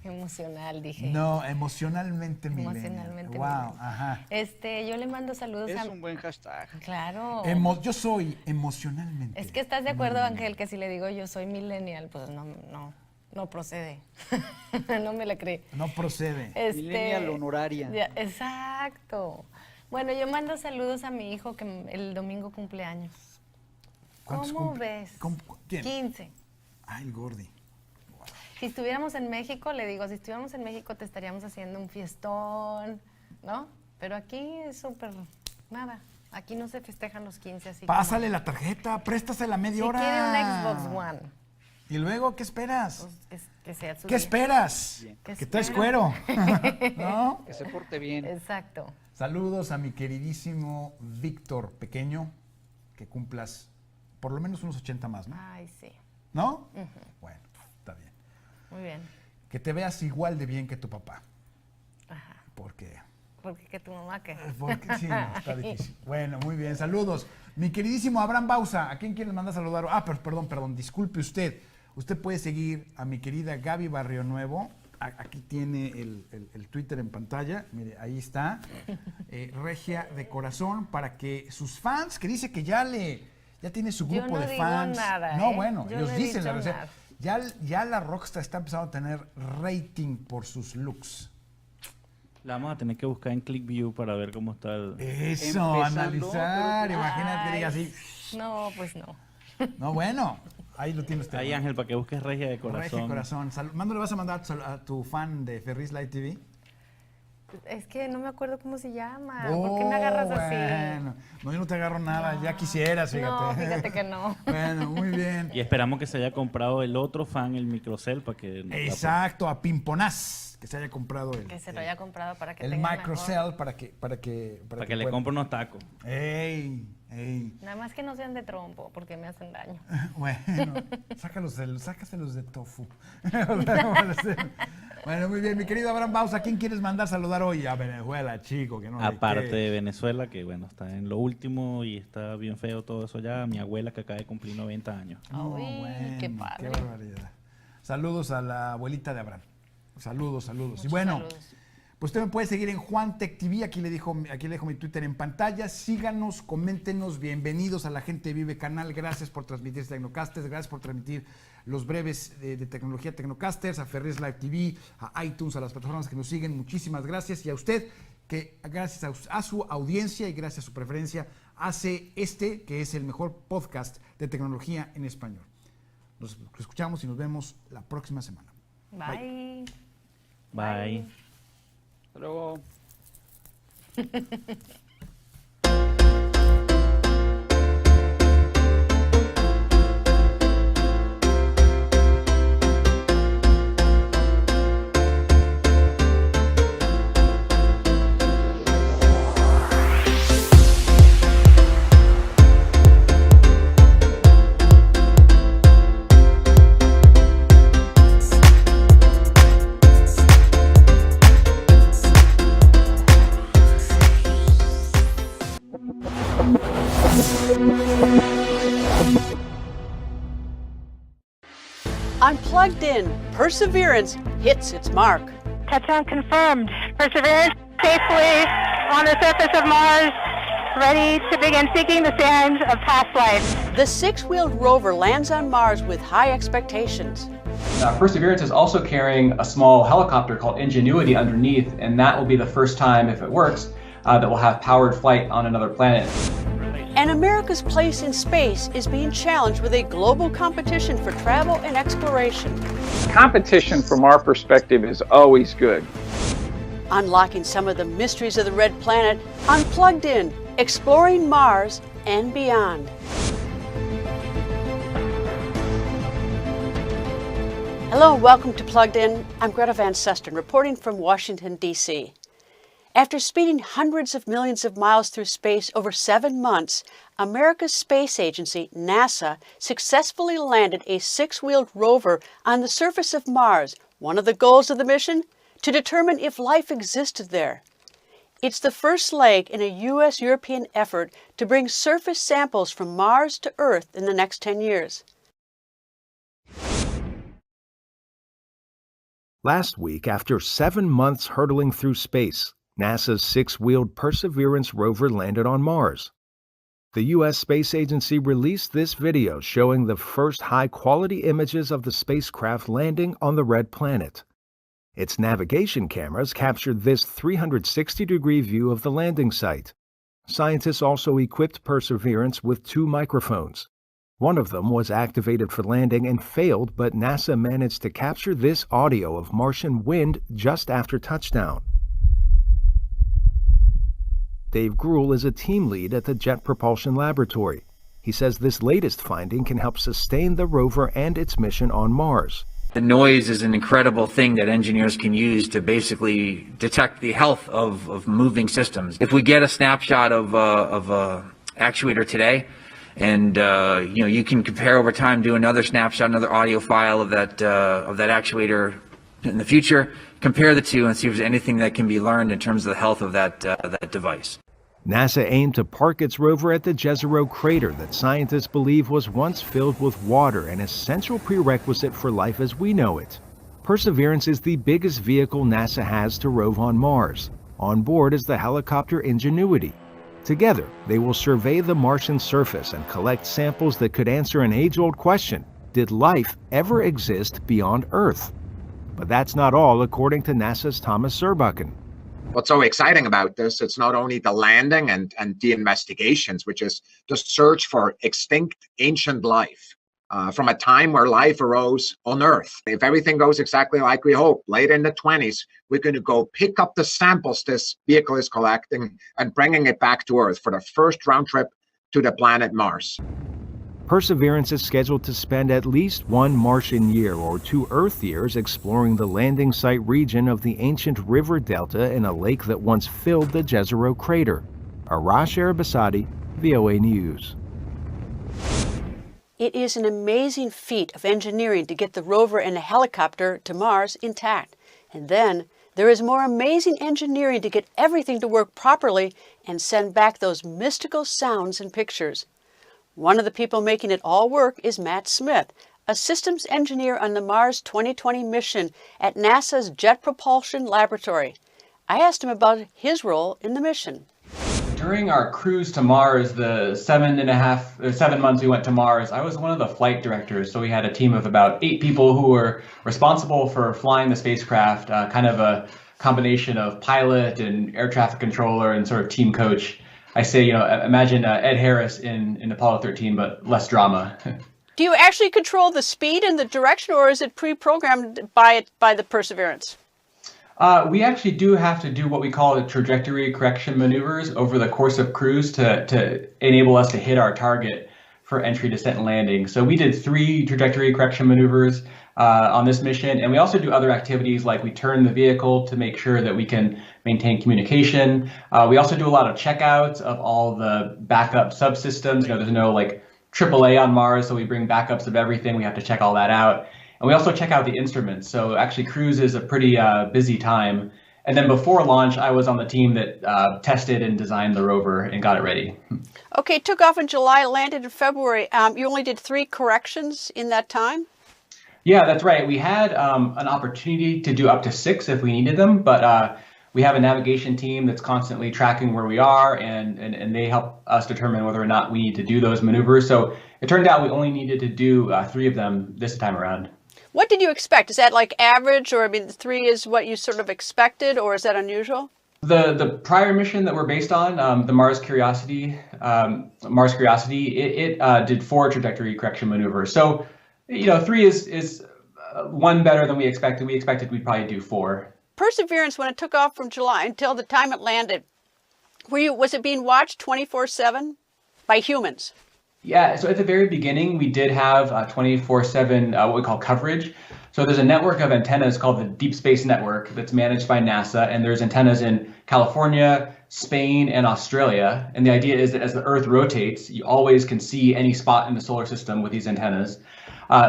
Emocional, dije. No, emocionalmente millennial. Emocionalmente Wow, millennial. ajá. Yo le mando saludos Es a... un buen hashtag. Claro. Yo soy emocionalmente. Es que estás de acuerdo, millennial. Ángel, que si le digo yo soy millennial, pues no procede. No me la cree. No procede. Millennial honoraria. Exacto. Bueno, yo mando saludos a mi hijo que el domingo cumple años. ¿Cuántos ¿Cómo cumple? ves? ¿Quién? 15. Ay, el Gordi. Si estuviéramos en México, le digo, si estuviéramos en México te estaríamos haciendo un fiestón, ¿no? Pero aquí es súper, nada. Aquí no se festejan los 15 así. Pásale la tarjeta, préstasela media hora. Si quiere un Xbox One. ¿Y luego qué esperas? Pues, que sea su ¿Qué esperas? Bien. ¿Qué Que traes espero? cuero. ¿No? Que se porte bien. Exacto. Saludos a mi queridísimo Víctor Pequeño, que cumplas por lo menos unos 80 más, ¿no? Ay, sí. ¿No? Bueno, está bien. Muy bien. Que te veas igual de bien que tu papá. Ajá. Porque Porque tu mamá que... sí, no, está difícil. Bueno, muy bien, saludos. Mi queridísimo Abraham Bausa, ¿a quién quieres mandar a saludar? Ah, perdón, disculpe usted. Usted puede seguir a mi querida Gaby Barrio Nuevo. Aquí tiene el Twitter en pantalla. Mire, ahí está. Regia de corazón, para que sus fans, que dice que ya tiene su grupo Yo no de digo fans. nada, No, ¿eh? bueno, Yo ellos no he dicen dicho la verdad. nada. Ya la Rockstar está empezando a tener rating por sus looks. La vamos a tener que buscar en ClickView para ver cómo está el... Eso, Empezando, analizar. pero- Imagínate que diga así. No, pues no. No, bueno, ahí lo tiene usted. Ahí, Ángel, para que busques Regia de Corazón. Regia de corazón. ¿Mándo le vas a mandar a tu fan de Ferris Light TV? Es que no me acuerdo cómo se llama. ¿Por qué me agarras bueno. No, yo no te agarro nada. Ya quisieras, fíjate. No, fíjate que no. Bueno, muy bien. Y esperamos que se haya comprado el otro fan, el microcell, para que... Exacto, a Pimponaz, que se haya comprado Que se lo haya comprado para que el tenga microcell para que Para que le pueda- compre unos tacos. ¡Ey! Nada más que no sean de trompo, porque me hacen daño. Bueno, sácaselos de tofu. Bueno, muy bien, mi querido Abraham Bausa, ¿a quién quieres mandar saludar hoy? A Venezuela, chico, que no hay Aparte que- de Venezuela, que bueno, está en lo último y está bien feo todo eso ya. Mi abuela que acaba de cumplir 90 años. No, Uy, bueno, qué padre. Qué barbaridad. Saludos a la abuelita de Abraham. Saludos. Y Muchos bueno, saludos. pues usted me puede seguir en Juan Tech TV. Aquí le dejo mi Twitter en pantalla. Síganos, coméntenos. Bienvenidos a La Gente Vive Canal. Gracias por transmitir Tecnocasters. Gracias por transmitir los breves de tecnología Tecnocasters, a Ferris Live TV, a iTunes, a las plataformas que nos siguen. Muchísimas gracias. Y a usted, que gracias a su audiencia y gracias a su preferencia, hace que es el mejor podcast de tecnología en español. Nos escuchamos y nos vemos la próxima semana. Bye. Bye. Hasta luego. On Plugged In, perseverance hits its mark. Touchdown confirmed. Perseverance safely on the surface of Mars, ready to begin seeking the sands of past life. The six-wheeled rover lands on Mars with high expectations. Perseverance is also carrying a small helicopter called Ingenuity underneath, and that will be the first time, if it works, that we'll have powered flight on another planet. And America's place in space is being challenged with a global competition for travel and exploration. Competition from our perspective is always good. Unlocking some of the mysteries of the red planet, Unplugged In, exploring Mars and beyond. Hello and welcome to Plugged In. I'm Greta Van Susteren, reporting from Washington, D.C. After speeding hundreds of millions of miles through space over 7 months, America's space agency, NASA, successfully landed a six-wheeled rover on the surface of Mars. One of the goals of the mission? To determine if life existed there. It's the first leg in a U.S.-European effort to bring surface samples from Mars to Earth in the next 10 years. Last week, after 7 months hurtling through space, NASA's 6-wheeled Perseverance rover landed on Mars. The U.S. Space Agency released this video showing the first high-quality images of the spacecraft landing on the red planet. Its navigation cameras captured this 360-degree view of the landing site. Scientists also equipped Perseverance with 2 microphones. One of them was activated for landing and failed, but NASA managed to capture this audio of Martian wind just after touchdown. Dave Gruhl is a team lead at the Jet Propulsion Laboratory. He says this latest finding can help sustain the rover and its mission on Mars. The noise is an incredible thing that engineers can use to basically detect the health of moving systems. If we get a snapshot of a actuator today, and you can compare over time, do another snapshot, another audio file of that actuator in the future, compare the two, and see if there's anything that can be learned in terms of the health of that device. NASA aimed to park its rover at the Jezero crater that scientists believe was once filled with water, an essential prerequisite for life as we know it. Perseverance is the biggest vehicle NASA has to rove on Mars. On board is the helicopter Ingenuity. Together, they will survey the Martian surface and collect samples that could answer an age-old question: did life ever exist beyond Earth? But that's not all, according to NASA's Thomas Zurbuchen. What's so exciting about this, it's not only the landing and the investigations, which is the search for extinct ancient life from a time where life arose on Earth. If everything goes exactly like we hope, late in the 20s, we're going to go pick up the samples this vehicle is collecting and bringing it back to Earth for the first round trip to the planet Mars. Perseverance is scheduled to spend at least 1 Martian year or 2 Earth years exploring the landing site region of the ancient river delta in a lake that once filled the Jezero crater. Arash Arabasadi, VOA News. It is an amazing feat of engineering to get the rover and a helicopter to Mars intact. And then there is more amazing engineering to get everything to work properly and send back those mystical sounds and pictures. One of the people making it all work is Matt Smith, a systems engineer on the Mars 2020 mission at NASA's Jet Propulsion Laboratory. I asked him about his role in the mission. During our cruise to Mars, the 7 months we went to Mars, I was one of the flight directors. So we had a team of about 8 people who were responsible for flying the spacecraft, kind of a combination of pilot and air traffic controller and sort of team coach. I say, imagine Ed Harris in Apollo 13, but less drama. Do you actually control the speed and the direction, or is it pre-programmed by the Perseverance? We actually do have to do what we call the trajectory correction maneuvers over the course of cruise to enable us to hit our target for entry, descent, and landing. So we did 3 trajectory correction maneuvers on this mission, and we also do other activities like we turn the vehicle to make sure that we can maintain communication. We also do a lot of checkouts of all the backup subsystems. There's no like AAA on Mars, so we bring backups of everything. We have to check all that out. And we also check out the instruments. So actually cruise is a pretty busy time. And then before launch, I was on the team that tested and designed the rover and got it ready. Okay, took off in July, landed in February. You only did 3 corrections in that time? Yeah, that's right. We had an opportunity to do up to 6 if we needed them, but we have a navigation team that's constantly tracking where we are, and they help us determine whether or not we need to do those maneuvers. So it turned out we only needed to do 3 of them this time around. What did you expect? Is that like average, or 3 is what you sort of expected, or is that unusual? The prior mission that we're based on, the Mars Curiosity, it did 4 trajectory correction maneuvers. So, 3 is 1 better than we expected. We expected we'd probably do 4. Perseverance, when it took off from July until the time it landed, was it being watched 24/7 by humans? Yeah, so at the very beginning, we did have 24/7 what we call coverage. So there's a network of antennas called the Deep Space Network that's managed by NASA, and there's antennas in California, Spain, and Australia. And the idea is that as the Earth rotates, you always can see any spot in the solar system with these antennas.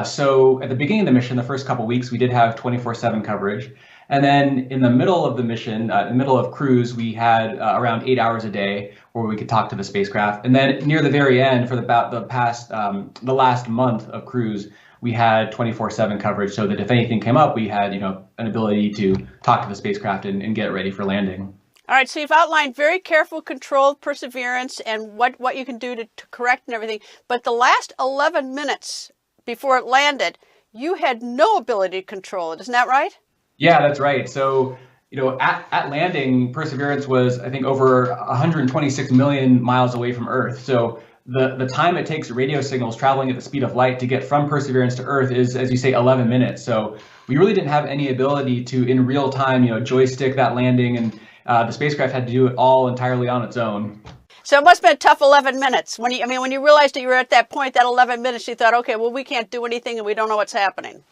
So at the beginning of the mission, the first couple weeks, we did have 24/7 coverage. And then in the middle of the mission, in the middle of cruise, we had around 8 hours a day where we could talk to the spacecraft. And then near the very end, for the last month of cruise, we had 24/7 coverage so that if anything came up, we had, an ability to talk to the spacecraft and get it ready for landing. All right, so you've outlined very careful, controlled perseverance and what you can do to correct and everything. But the last 11 minutes before it landed, you had no ability to control it. Isn't that right? Yeah, that's right. So, at landing, Perseverance was, I think, over 126 million miles away from Earth. So the time it takes radio signals traveling at the speed of light to get from Perseverance to Earth is, as you say, 11 minutes. So we really didn't have any ability to, in real time, joystick that landing, and the spacecraft had to do it all entirely on its own. So it must have been a tough 11 minutes. When you realized that you were at that point, that 11 minutes, you thought, okay, well, we can't do anything and we don't know what's happening.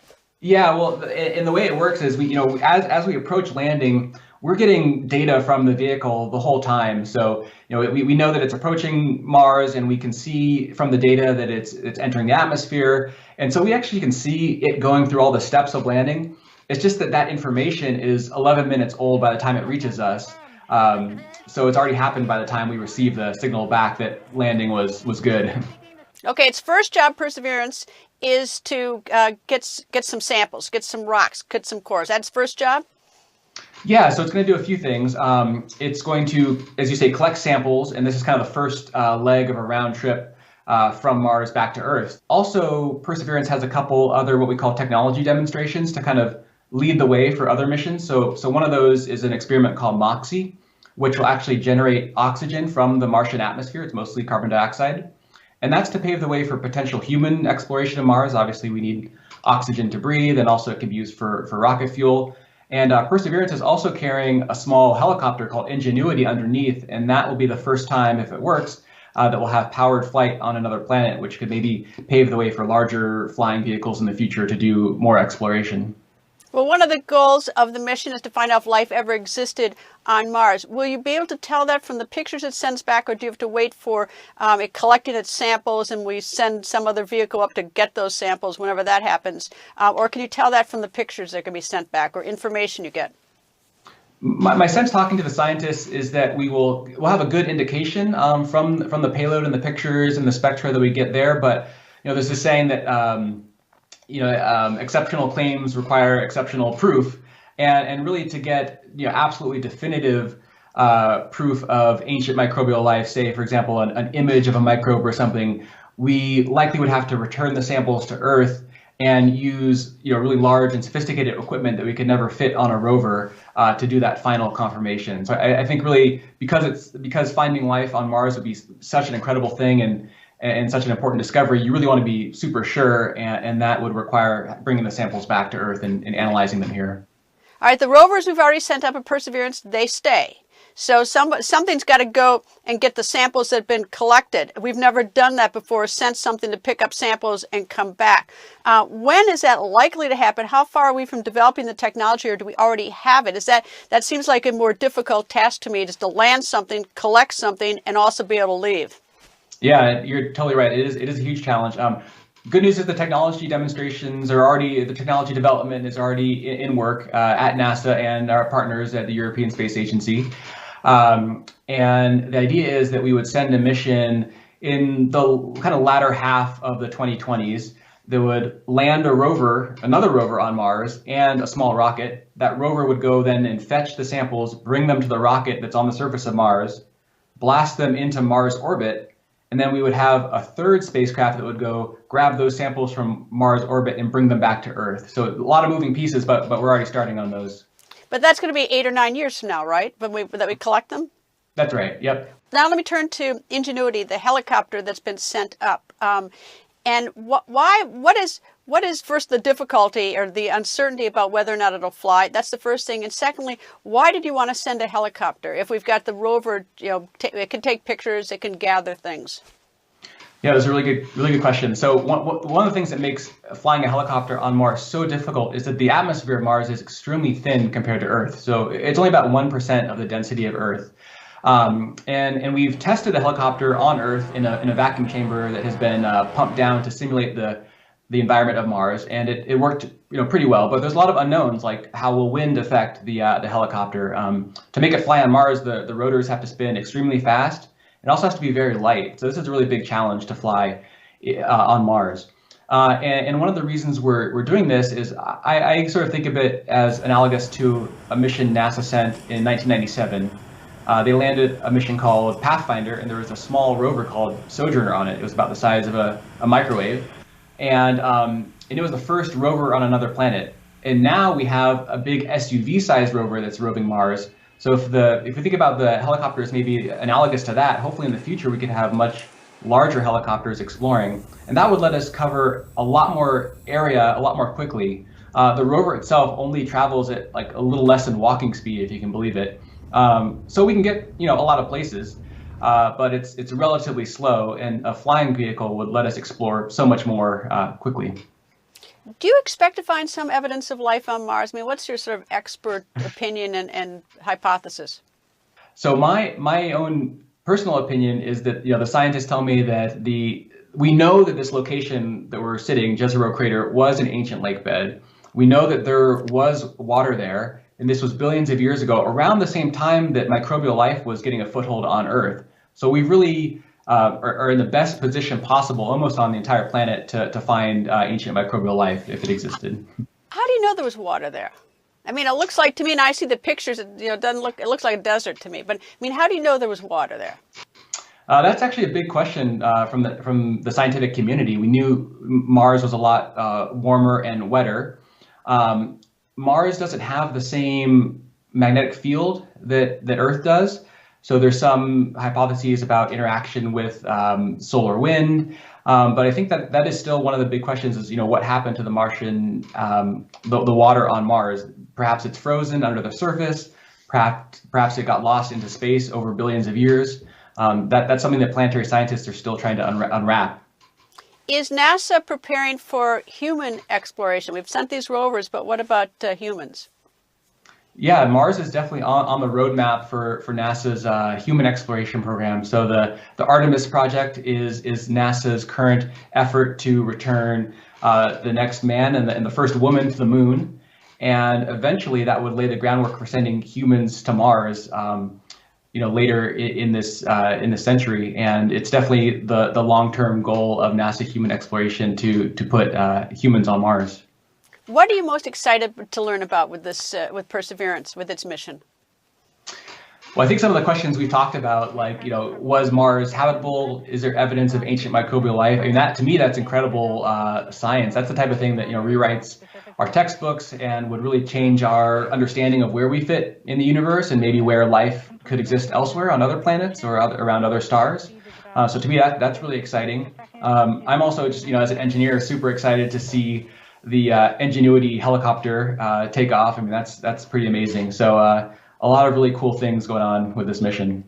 Yeah, well, and the way it works is as we approach landing, we're getting data from the vehicle the whole time. So, we know that it's approaching Mars, and we can see from the data that it's entering the atmosphere. And so we actually can see it going through all the steps of landing. It's just that information is 11 minutes old by the time it reaches us. So it's already happened by the time we receive the signal back that landing was good. Okay, its first job, Perseverance, is to get some samples, get some rocks, get some cores. That's its first job? Yeah, so it's going to do a few things. It's going to, as you say, collect samples, and this is kind of the first leg of a round trip from Mars back to Earth. Also, Perseverance has a couple other what we call technology demonstrations to kind of lead the way for other missions. So one of those is an experiment called MOXIE, which will actually generate oxygen from the Martian atmosphere. It's mostly carbon dioxide. And that's to pave the way for potential human exploration of Mars. Obviously, we need oxygen to breathe, and also it can be used for rocket fuel. And Perseverance is also carrying a small helicopter called Ingenuity underneath, and that will be the first time, if it works, that will have powered flight on another planet, which could maybe pave the way for larger flying vehicles in the future to do more exploration. Well, one of the goals of the mission is to find out if life ever existed on Mars. Will you be able to tell that from the pictures it sends back, or do you have to wait for it collecting its samples and we send some other vehicle up to get those samples whenever that happens? Or can you tell that from the pictures that can be sent back or information you get? My sense talking to the scientists is that we'll have a good indication from the payload and the pictures and the spectra that we get there. But there's this saying that exceptional claims require exceptional proof, and really to get absolutely definitive proof of ancient microbial life, say for example an image of a microbe or something, we likely would have to return the samples to Earth and use really large and sophisticated equipment that we could never fit on a rover to do that final confirmation. So I think really because finding life on Mars would be such an incredible thing and such an important discovery, you really want to be super sure, and that would require bringing the samples back to Earth and analyzing them here. All right, the rovers we've already sent up at Perseverance, they stay. So something's got to go and get the samples that have been collected. We've never done that before, sent something to pick up samples and come back. When is that likely to happen? How far are we from developing the technology, or do we already have it? That seems like a more difficult task to me, just to land something, collect something, and also be able to leave. Yeah, you're totally right. It is a huge challenge. Good news is the technology demonstrations the technology development is already in work at NASA and our partners at the European Space Agency. And the idea is that we would send a mission in the kind of latter half of the 2020s that would land another rover on Mars and a small rocket. That rover would go then and fetch the samples, bring them to the rocket that's on the surface of Mars, blast them into Mars orbit, and then we would have a third spacecraft that would go grab those samples from Mars orbit and bring them back to Earth. So a lot of moving pieces, but we're already starting on those. But that's going to be 8 or 9 years from now, right? That we collect them? That's right, yep. Now let me turn to Ingenuity, the helicopter that's been sent up. And what is first the difficulty or the uncertainty about whether or not it'll fly? That's the first thing. And secondly, why did you want to send a helicopter? If we've got the rover, it can take pictures, it can gather things. Yeah, that's a really good question. So one of the things that makes flying a helicopter on Mars so difficult is that the atmosphere of Mars is extremely thin compared to Earth. So it's only about 1% of the density of Earth. And we've tested the helicopter on Earth in a vacuum chamber that has been pumped down to simulate the environment of Mars, and it worked pretty well. But there's a lot of unknowns, like how will wind affect the helicopter. To make it fly on Mars, the rotors have to spin extremely fast. It also has to be very light. So this is a really big challenge to fly on Mars. And one of the reasons we're doing this is I sort of think of it as analogous to a mission NASA sent in 1997. They landed a mission called Pathfinder, and there was a small rover called Sojourner on it. It was about the size of a microwave, and it was the first rover on another planet. And now we have a big SUV-sized rover that's roving Mars. So if we think about the helicopters maybe analogous to that, hopefully in the future we could have much larger helicopters exploring, and that would let us cover a lot more area a lot more quickly. The rover itself only travels at like a little less than walking speed, if you can believe it. So we can get a lot of places, but it's relatively slow, and a flying vehicle would let us explore so much more quickly. Do you expect to find some evidence of life on Mars? I mean, what's your sort of expert opinion and hypothesis? So my own personal opinion is that the scientists tell me that we know that this location that we're sitting, Jezero Crater, was an ancient lake bed. We know that there was water there, and this was billions of years ago, around the same time that microbial life was getting a foothold on Earth. So we really are in the best position possible, almost on the entire planet, to find ancient microbial life if it existed. How do you know there was water there? I mean, it looks like to me, and I see the pictures, it looks like a desert to me. But I mean, how do you know there was water there? That's actually a big question from the scientific community. We knew Mars was a lot warmer and wetter. Mars doesn't have the same magnetic field that Earth does. So there's some hypotheses about interaction with solar wind. But I think that is still one of the big questions is, what happened to the Martian, the water on Mars? Perhaps it's frozen under the surface. Perhaps it got lost into space over billions of years. That's something that planetary scientists are still trying to unwrap. Is NASA preparing for human exploration? We've sent these rovers, but what about humans? Yeah, Mars is definitely on the roadmap for NASA's human exploration program. So the Artemis project is NASA's current effort to return the next man and the first woman to the moon. And eventually that would lay the groundwork for sending humans to Mars, later in this century. And it's definitely the long-term goal of NASA human exploration to put humans on Mars. What are you most excited to learn about with this, with Perseverance, with its mission? Well, I think some of the questions we've talked about, like, was Mars habitable? Is there evidence of ancient microbial life? I mean, to me, that's incredible science. That's the type of thing that, rewrites our textbooks and would really change our understanding of where we fit in the universe and maybe where life could exist elsewhere on other planets or around other stars. So to me, that's really exciting. I'm also just, as an engineer, super excited to see the Ingenuity helicopter take off. I mean, that's pretty amazing. So a lot of really cool things going on with this mission.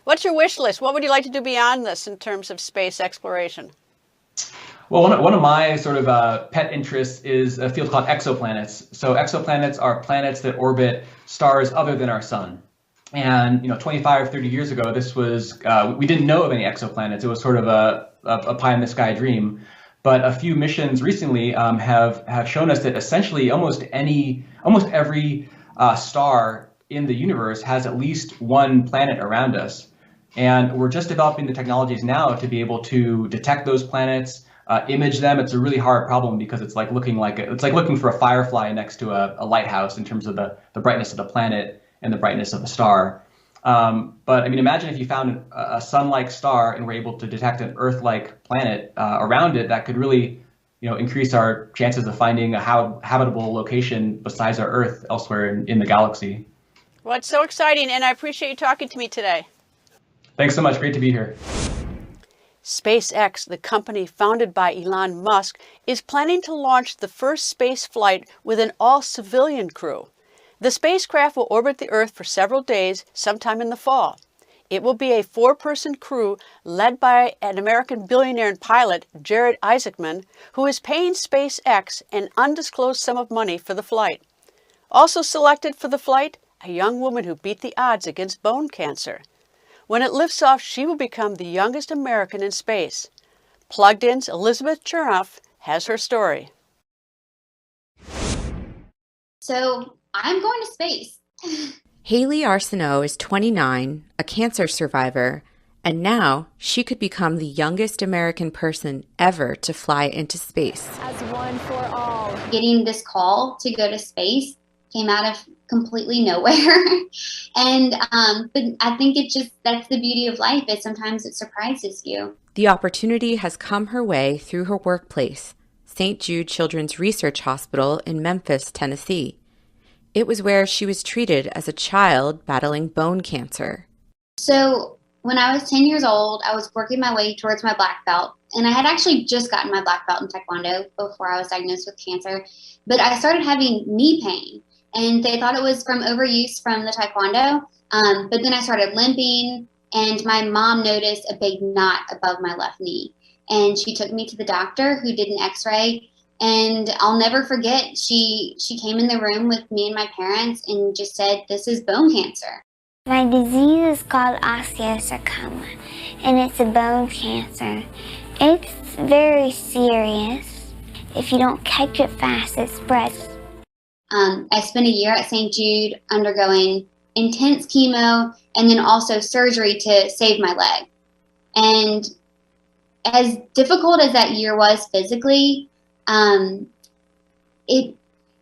What's your wish list? What would you like to do beyond this in terms of space exploration? Well, one of my sort of pet interests is a field called exoplanets. So exoplanets are planets that orbit stars other than our sun. And 25, 30 years ago, this was we didn't know of any exoplanets. It was sort of a pie in the sky dream. But a few missions recently have shown us that essentially almost every star in the universe has at least one planet around us. And we're just developing the technologies now to be able to detect those planets, image them. It's a really hard problem because it's like looking for a firefly next to a lighthouse in terms of the brightness of the planet and the brightness of the star. But I mean, imagine if you found a sun-like star and were able to detect an Earth-like planet around it. That could really, increase our chances of finding a habitable location besides our Earth elsewhere in the galaxy. Well, it's so exciting, and I appreciate you talking to me today. Thanks so much. Great to be here. SpaceX, the company founded by Elon Musk, is planning to launch the first space flight with an all-civilian crew. The spacecraft will orbit the Earth for several days, sometime in the fall. It will be a 4-person crew led by an American billionaire and pilot, Jared Isaacman, who is paying SpaceX an undisclosed sum of money for the flight. Also selected for the flight, a young woman who beat the odds against bone cancer. When it lifts off, she will become the youngest American in space. Plugged In's Elizabeth Chernoff has her story. So I'm going to space. Haley Arsenault is 29, a cancer survivor, And now she could become the youngest American person ever to fly into space. As one for all. Getting this call to go to space came out of completely nowhere. And but I think that's the beauty of life, is sometimes it surprises you. The opportunity has come her way through her workplace, St. Jude Children's Research Hospital in Memphis, Tennessee. It was where she was treated as a child battling bone cancer. So when I was 10 years old, I was working my way towards my black belt. And I had actually just gotten my black belt in Taekwondo before I was diagnosed with cancer. But I started having knee pain. And they thought it was from overuse from the Taekwondo. But then I started limping, and my mom noticed a big knot above my left knee. And she took me to the doctor, who did an x-ray. And I'll never forget, she came in the room with me and my parents and just said, "This is bone cancer." My disease is called osteosarcoma, and it's a bone cancer. It's very serious. If you don't catch it fast, it spreads. I spent a year at St. Jude undergoing intense chemo and then also surgery to save my leg. And as difficult as that year was physically, it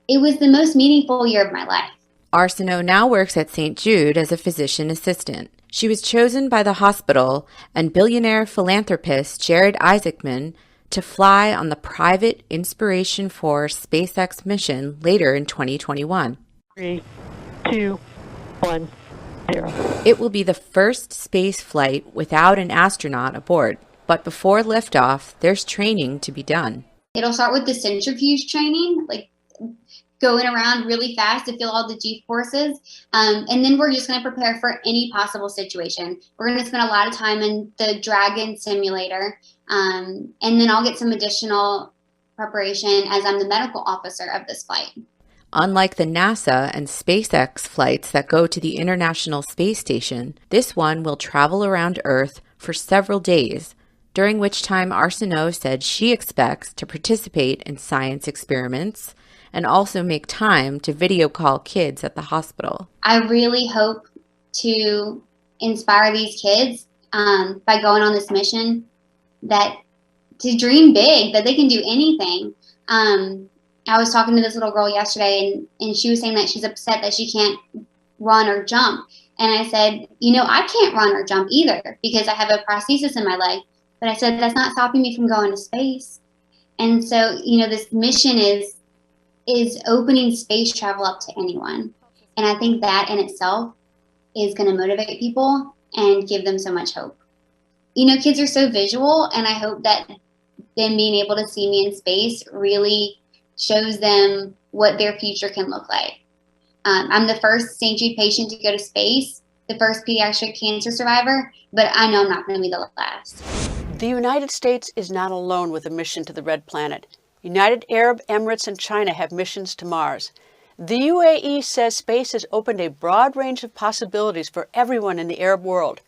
was the most meaningful year of my life. Arsenault now works at St. Jude as a physician assistant. She was chosen by the hospital and billionaire philanthropist Jared Isaacman to fly on the private Inspiration 4 SpaceX mission later in 2021. 3, 2, 1, 0. It will be the first space flight without an astronaut aboard, but before liftoff, there's training to be done. It'll start with the centrifuge training, like going around really fast to feel all the G-forces. And then we're just going to prepare for any possible situation. We're going to spend a lot of time in the Dragon simulator. And then I'll get some additional preparation as I'm the medical officer of this flight. Unlike the NASA and SpaceX flights that go to the International Space Station, this one will travel around Earth for several days, during which time Arsenault said she expects to participate in science experiments and also make time to video call kids at the hospital. I really hope to inspire these kids by going on this mission, that to dream big, that they can do anything. I was talking to this little girl yesterday, and she was saying that she's upset that she can't run or jump. And I said, I can't run or jump either because I have a prosthesis in my leg. But I said, that's not stopping me from going to space. And so, this mission is opening space travel up to anyone. And I think that in itself is going to motivate people and give them so much hope. Kids are so visual, and I hope that them being able to see me in space really shows them what their future can look like. I'm the first St. Jude patient to go to space, the first pediatric cancer survivor, but I know I'm not going to be the last. The United States is not alone with a mission to the Red Planet. United Arab Emirates and China have missions to Mars. The UAE says space has opened a broad range of possibilities for everyone in the Arab world.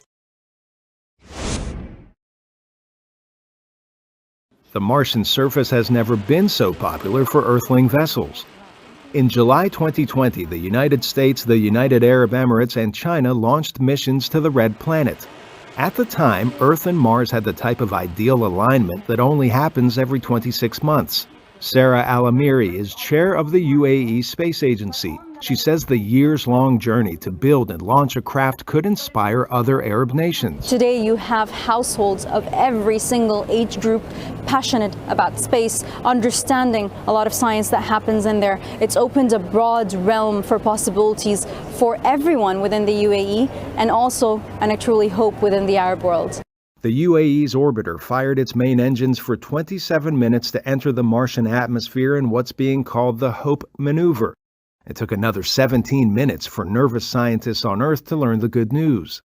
The Martian surface has never been so popular for Earthling vessels. In July 2020, the United States, the United Arab Emirates, and China launched missions to the Red Planet. At the time, Earth and Mars had the type of ideal alignment that only happens every 26 months. Sarah Al-Amiri is chair of the UAE Space Agency. She says the years-long journey to build and launch a craft could inspire other Arab nations. Today you have households of every single age group passionate about space, understanding a lot of science that happens in there. It's opened a broad realm for possibilities for everyone within the UAE and also, and I truly hope, within the Arab world. The UAE's orbiter fired its main engines for 27 minutes to enter the Martian atmosphere in what's being called the Hope maneuver. It took another 17 minutes for nervous scientists on Earth to learn the good news.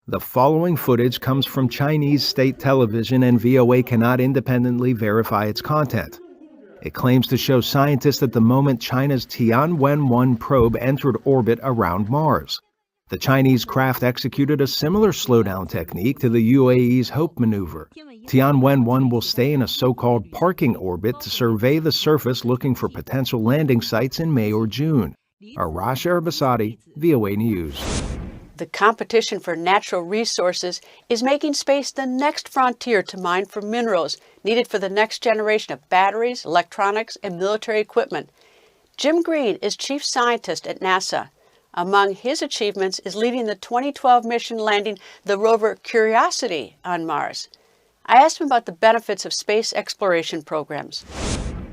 The following footage comes from Chinese state television, and VOA cannot independently verify its content. It claims to show scientists at the moment China's Tianwen-1 probe entered orbit around Mars. The Chinese craft executed a similar slowdown technique to the UAE's Hope maneuver. Tianwen-1 will stay in a so-called parking orbit to survey the surface, looking for potential landing sites in May or June. Arash Arbasadi, VOA News. The competition for natural resources is making space the next frontier to mine for minerals needed for the next generation of batteries, electronics, and military equipment. Jim Green is chief scientist at NASA. Among his achievements is leading the 2012 mission landing the rover Curiosity on Mars. I asked him about the benefits of space exploration programs.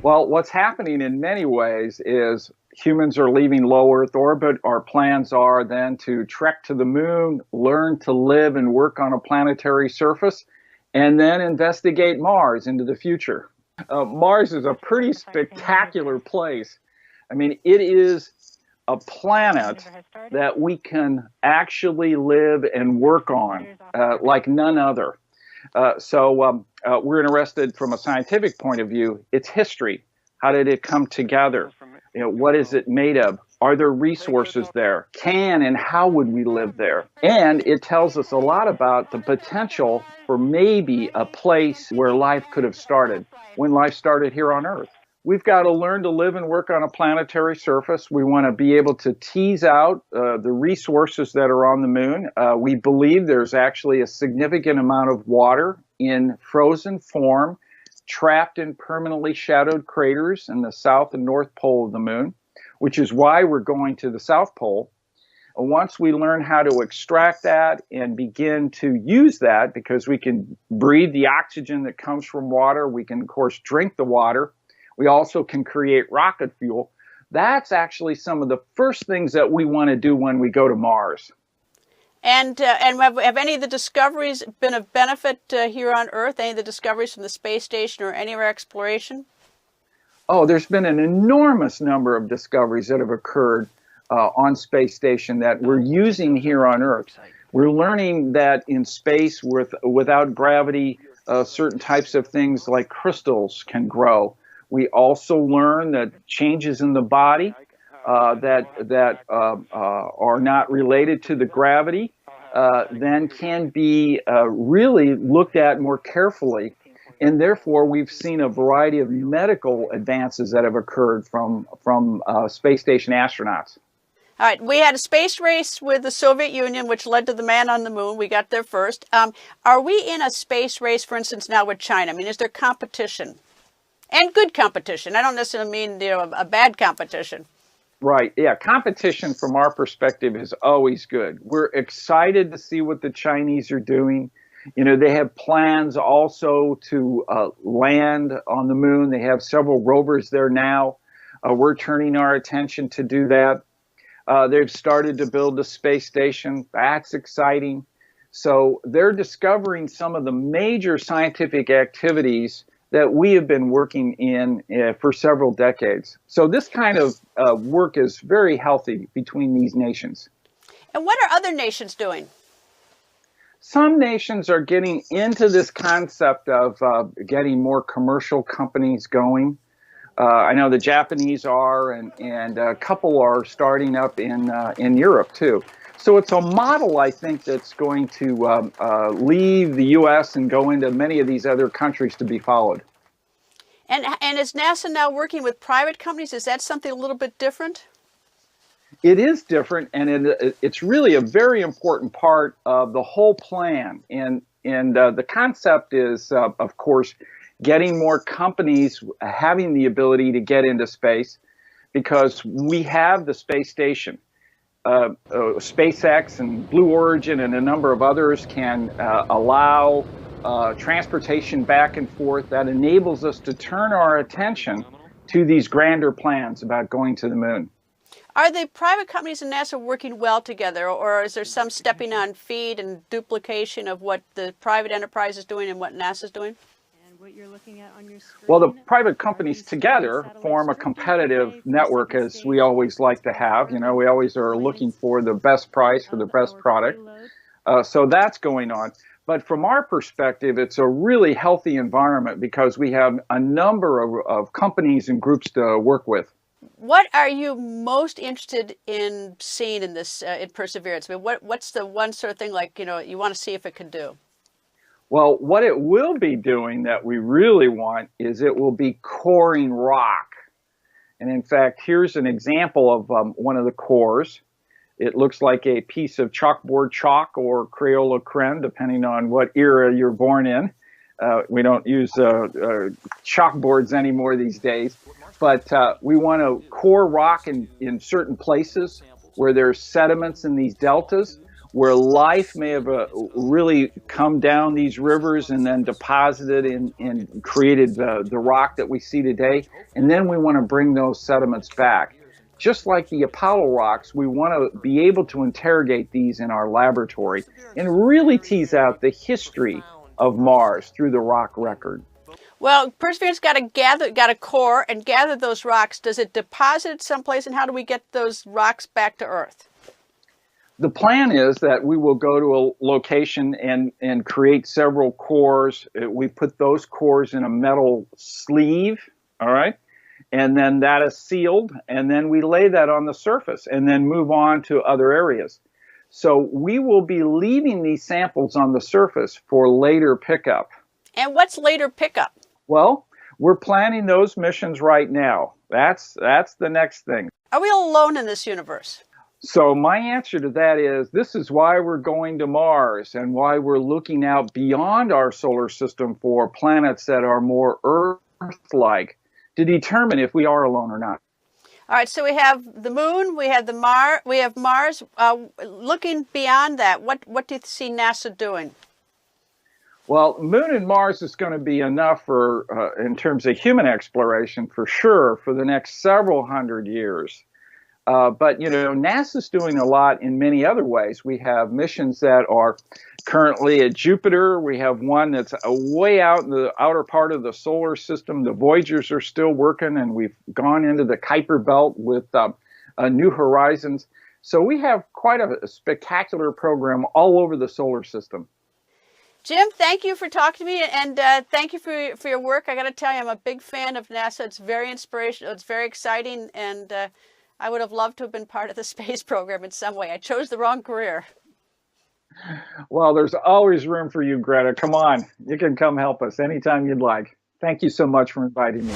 Well, what's happening in many ways is humans are leaving low Earth orbit. Our plans are then to trek to the moon, learn to live and work on a planetary surface, and then investigate Mars into the future. Mars is a pretty spectacular place. I mean, it is a planet that we can actually live and work on like none other. So we're interested from a scientific point of view. Its history. How did it come together? You know, what is it made of? Are there resources there? Can and how would we live there? And it tells us a lot about the potential for maybe a place where life could have started, when life started here on Earth. We've got to learn to live and work on a planetary surface. We want to be able to tease out the resources that are on the moon. We believe there's actually a significant amount of water in frozen form, trapped in permanently shadowed craters in the south and north pole of the moon, which is why we're going to the South Pole. Once we learn how to extract that and begin to use that, because we can breathe the oxygen that comes from water, we can, of course, drink the water. We also can create rocket fuel. That's actually some of the first things that we want to do when we go to Mars. And have any of the discoveries been of benefit here on Earth? Any of the discoveries from the space station or any of our exploration? Oh, there's been an enormous number of discoveries that have occurred on space station that we're using here on Earth. We're learning that in space without gravity, certain types of things like crystals can grow. We also learn that changes in the body that are not related to the gravity then can be really looked at more carefully. And therefore, we've seen a variety of medical advances that have occurred from space station astronauts. All right, we had a space race with the Soviet Union, which led to the man on the moon. We got there first. Are we in a space race, for instance, now with China? I mean, is there competition? And good competition. I don't necessarily mean, you know, a bad competition. Right. Yeah. Competition from our perspective is always good. We're excited to see what the Chinese are doing. You know, they have plans also to land on the moon. They have several rovers there now. We're turning our attention to do that. They've started to build a space station. That's exciting. So they're discovering some of the major scientific activities that we have been working in for several decades. So this kind of work is very healthy between these nations. And what are other nations doing? Some nations are getting into this concept of getting more commercial companies going. I know the Japanese are, and a couple are starting up in Europe too. So it's a model, I think, that's going to leave the U.S. and go into many of these other countries to be followed. And is NASA now working with private companies? Is that something a little bit different? It is different, and it's really a very important part of the whole plan. And the concept is, of course, getting more companies having the ability to get into space, because we have the space station. SpaceX and Blue Origin and a number of others can allow transportation back and forth. That enables us to turn our attention to these grander plans about going to the moon. Are the private companies and NASA working well together, or is there some stepping on feet and duplication of what the private enterprise is doing and what NASA is doing? What you're looking at on your screen. Well, the private companies together form a competitive network, as we always like to have. You know, we always are looking for the best price for the best product. So that's going on. But from our perspective, it's a really healthy environment because we have a number of companies and groups to work with. What are you most interested in seeing in this, in Perseverance? I mean, what's the one sort of thing, like, you know, you want to see if it can do? Well, what it will be doing that we really want is it will be coring rock. And in fact, here's an example of one of the cores. It looks like a piece of chalkboard chalk or Crayola creme, depending on what era you're born in. We don't use chalkboards anymore these days. But we want to core rock in certain places where there's sediments in these deltas, where life may have really come down these rivers and then deposited and created the rock that we see today. And then we want to bring those sediments back. Just like the Apollo rocks, we want to be able to interrogate these in our laboratory and really tease out the history of Mars through the rock record. Well, Perseverance got a core and gather those rocks. Does it deposit it someplace, and how do we get those rocks back to Earth? The plan is that we will go to a location and create several cores. We put those cores in a metal sleeve, all right? And then that is sealed, and then we lay that on the surface and then move on to other areas. So we will be leaving these samples on the surface for later pickup. And what's later pickup? Well, we're planning those missions right now. That's the next thing. Are we alone in this universe? So my answer to that is, this is why we're going to Mars and why we're looking out beyond our solar system for planets that are more Earth-like to determine if we are alone or not. All right, so we have the moon, we have Mars. Looking beyond that, what do you see NASA doing? Well, Moon and Mars is going to be enough for, in terms of human exploration, for sure, for the next several hundred years. But, you know, NASA's doing a lot in many other ways. We have missions that are currently at Jupiter. We have one that's way out in the outer part of the solar system. The Voyagers are still working, and we've gone into the Kuiper Belt with New Horizons. So we have quite a spectacular program all over the solar system. Jim, thank you for talking to me, and thank you for your work. I got to tell you, I'm a big fan of NASA. It's very inspirational. It's very exciting, and I would have loved to have been part of the space program in some way. I chose the wrong career. Well, there's always room for you, Greta. Come on. You can come help us anytime you'd like. Thank you so much for inviting me.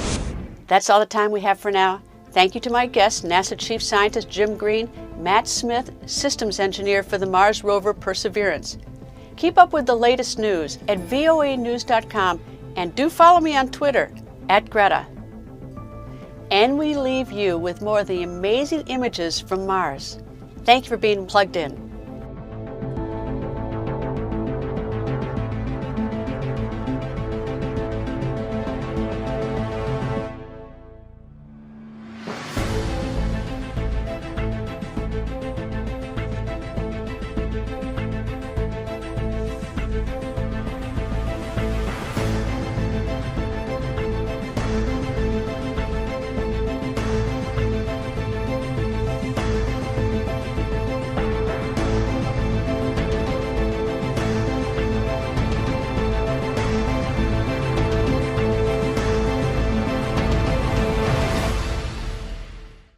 That's all the time we have for now. Thank you to my guests, NASA Chief Scientist Jim Green, Matt Smith, Systems Engineer for the Mars rover Perseverance. Keep up with the latest news at voanews.com, and do follow me on Twitter @Greta. And we leave you with more of the amazing images from Mars. Thank you for being plugged in.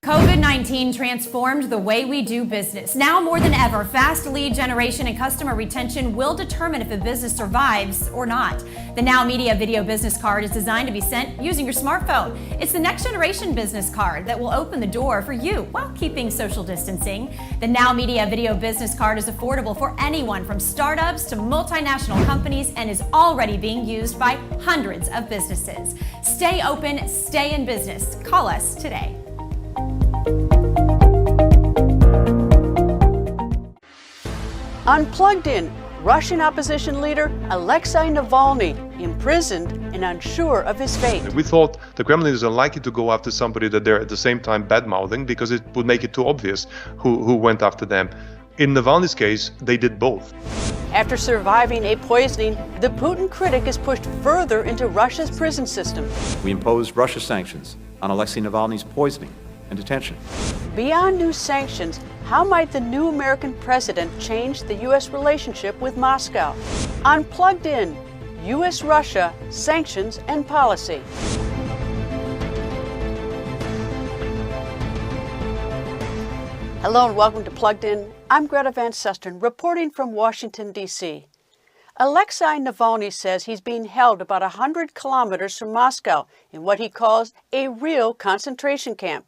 COVID-19 transformed the way we do business. Now more than ever, fast lead generation and customer retention will determine if a business survives or not. The Now Media Video Business Card is designed to be sent using your smartphone. It's the next generation business card that will open the door for you while keeping social distancing. The Now Media Video Business Card is affordable for anyone from startups to multinational companies and is already being used by hundreds of businesses. Stay open, stay in business. Call us today. Unplugged in, Russian opposition leader Alexei Navalny imprisoned and unsure of his fate. We thought the Kremlin is unlikely to go after somebody that they're at the same time bad-mouthing because it would make it too obvious who went after them. In Navalny's case, they did both. After surviving a poisoning, the Putin critic is pushed further into Russia's prison system. We imposed Russia sanctions on Alexei Navalny's poisoning and detention. Beyond new sanctions, how might the new American president change the U.S. relationship with Moscow? Unplugged in, U.S.-Russia, sanctions and policy. Hello and welcome to Plugged In. I'm Greta Van Susteren, reporting from Washington, D.C. Alexei Navalny says he's being held about 100 kilometers from Moscow in what he calls a real concentration camp.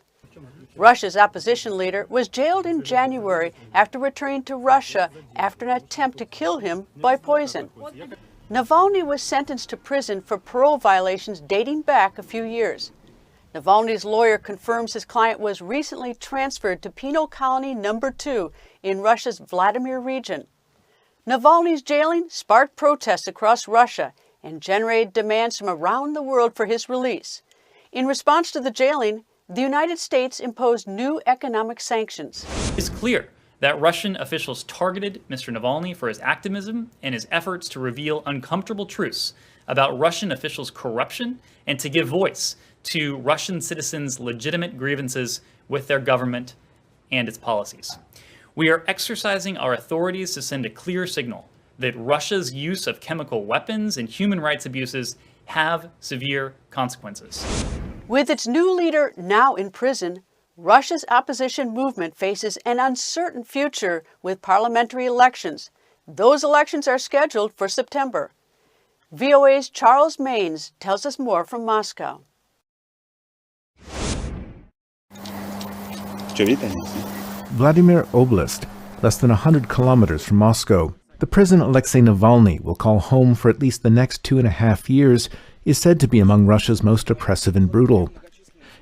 Russia's opposition leader was jailed in January after returning to Russia after an attempt to kill him by poison. Navalny was sentenced to prison for parole violations dating back a few years. Navalny's lawyer confirms his client was recently transferred to Penal Colony No. 2 in Russia's Vladimir region. Navalny's jailing sparked protests across Russia and generated demands from around the world for his release. In response to the jailing, the United States imposed new economic sanctions. It's clear that Russian officials targeted Mr. Navalny for his activism and his efforts to reveal uncomfortable truths about Russian officials' corruption and to give voice to Russian citizens' legitimate grievances with their government and its policies. We are exercising our authorities to send a clear signal that Russia's use of chemical weapons and human rights abuses have severe consequences. With its new leader now in prison, Russia's opposition movement faces an uncertain future with parliamentary elections. Those elections are scheduled for September. VOA's Charles Maines tells us more from Moscow. Vladimir Oblast, less than 100 kilometers from Moscow. The prison Alexei Navalny will call home for at least the next 2.5 years is said to be among Russia's most oppressive and brutal.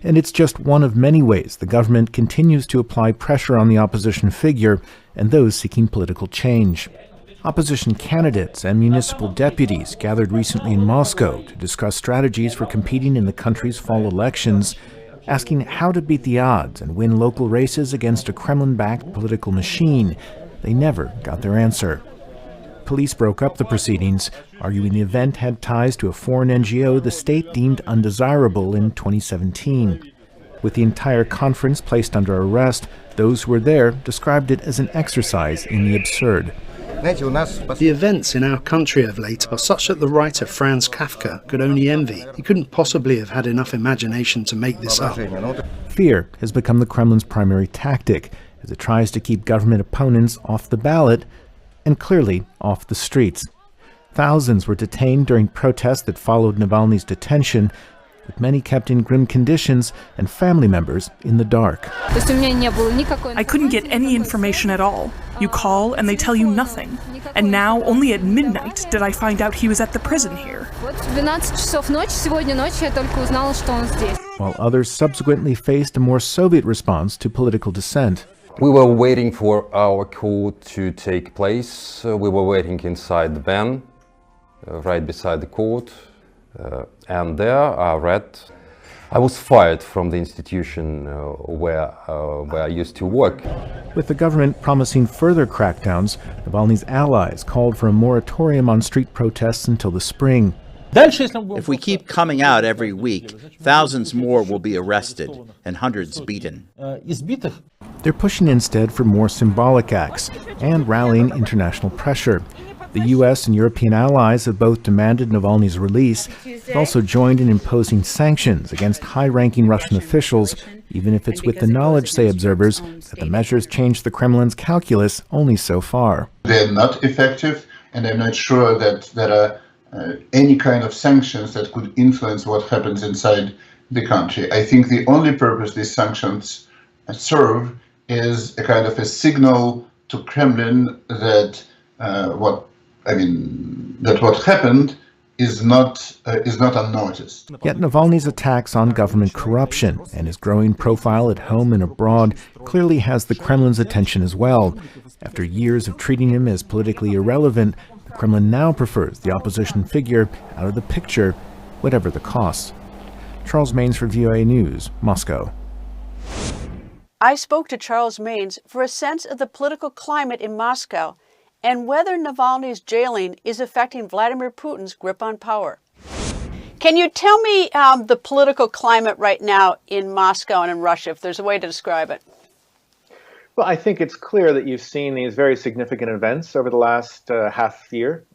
And it's just one of many ways the government continues to apply pressure on the opposition figure and those seeking political change. Opposition candidates and municipal deputies gathered recently in Moscow to discuss strategies for competing in the country's fall elections, asking how to beat the odds and win local races against a Kremlin-backed political machine. They never got their answer. Police broke up the proceedings, arguing the event had ties to a foreign NGO the state deemed undesirable in 2017. With the entire conference placed under arrest, those who were there described it as an exercise in the absurd. The events in our country of late are such that the writer Franz Kafka could only envy. He couldn't possibly have had enough imagination to make this up. Fear has become the Kremlin's primary tactic as it tries to keep government opponents off the ballot and clearly off the streets. Thousands were detained during protests that followed Navalny's detention, with many kept in grim conditions and family members in the dark. I couldn't get any information at all. You call and they tell you nothing. And now, only at midnight, did I find out he was at the prison here. While others subsequently faced a more Soviet response to political dissent. We were waiting for our call to take place. We were waiting inside the van, right beside the court. And there I read, I was fired from the institution where I used to work. With the government promising further crackdowns, Navalny's allies called for a moratorium on street protests until the spring. If we keep coming out every week, thousands more will be arrested and hundreds beaten. They're pushing instead for more symbolic acts and rallying international pressure. The U.S. and European allies have both demanded Navalny's release, but also joined in imposing sanctions against high-ranking Russian officials, even if it's with the knowledge, say observers, that the measures change the Kremlin's calculus only so far. They're not effective, and I'm not sure that there are any kind of sanctions that could influence what happens inside the country. I think the only purpose these sanctions serve is a kind of a signal to Kremlin that what happened is not unnoticed. Yet Navalny's attacks on government corruption and his growing profile at home and abroad clearly has the Kremlin's attention as well. After years of treating him as politically irrelevant, the Kremlin now prefers the opposition figure out of the picture, whatever the cost. Charles Maines for VOA News, Moscow. I spoke to Charles Maines for a sense of the political climate in Moscow and whether Navalny's jailing is affecting Vladimir Putin's grip on power. Can you tell me the political climate right now in Moscow and in Russia, if there's a way to describe it? Well, I think it's clear that you've seen these very significant events over the last half year,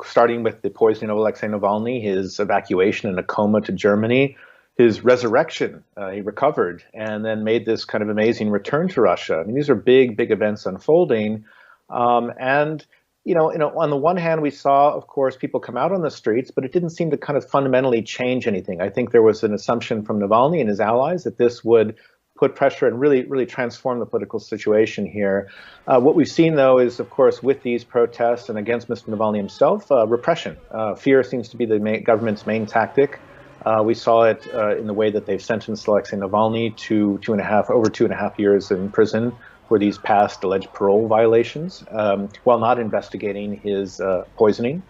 starting with the poisoning of Alexei Navalny, his evacuation in a coma to Germany, his resurrection, he recovered, and then made this kind of amazing return to Russia. I mean, these are big, big events unfolding. And, on the one hand, we saw, of course, people come out on the streets, but it didn't seem to kind of fundamentally change anything. I think there was an assumption from Navalny and his allies that this would put pressure and really transform the political situation here. What we've seen, though, is, of course, with these protests and against Mr. Navalny himself, repression. Fear seems to be the government's main tactic. We saw it in the way that they've sentenced Alexei Navalny to over 2.5 years in prison for these past alleged parole violations, while not investigating his poisoning.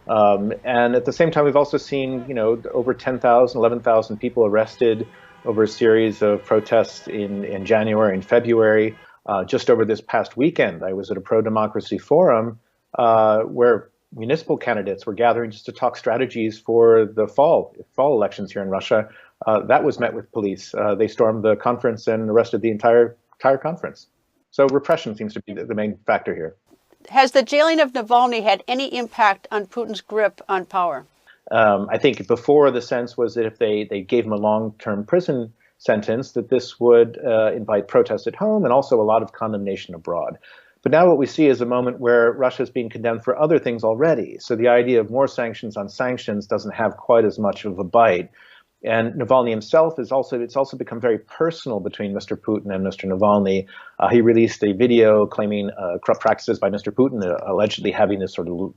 And at the same time, we've also seen, over 10,000, 11,000 people arrested over a series of protests in January and February. Just over this past weekend, I was at a pro-democracy forum where municipal candidates were gathering just to talk strategies for the fall elections here in Russia. That was met with police. They stormed the conference and arrested the entire conference. So repression seems to be the main factor here. Has the jailing of Navalny had any impact on Putin's grip on power? I think before the sense was that if they gave him a long-term prison sentence, that this would invite protests at home and also a lot of condemnation abroad. But now what we see is a moment where Russia is being condemned for other things already. So the idea of more sanctions on sanctions doesn't have quite as much of a bite. And Navalny himself it's also become very personal between Mr. Putin and Mr. Navalny. He released a video claiming corrupt practices by Mr. Putin, allegedly having this sort of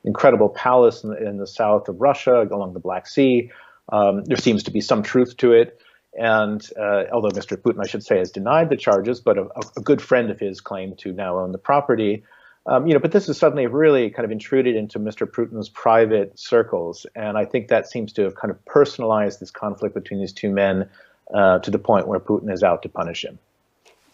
incredible palace in the south of Russia along the Black Sea. There seems to be some truth to it. And although Mr. Putin, I should say, has denied the charges, but a good friend of his claimed to now own the property. But this has suddenly really kind of intruded into Mr. Putin's private circles. And I think that seems to have kind of personalized this conflict between these two men to the point where Putin is out to punish him.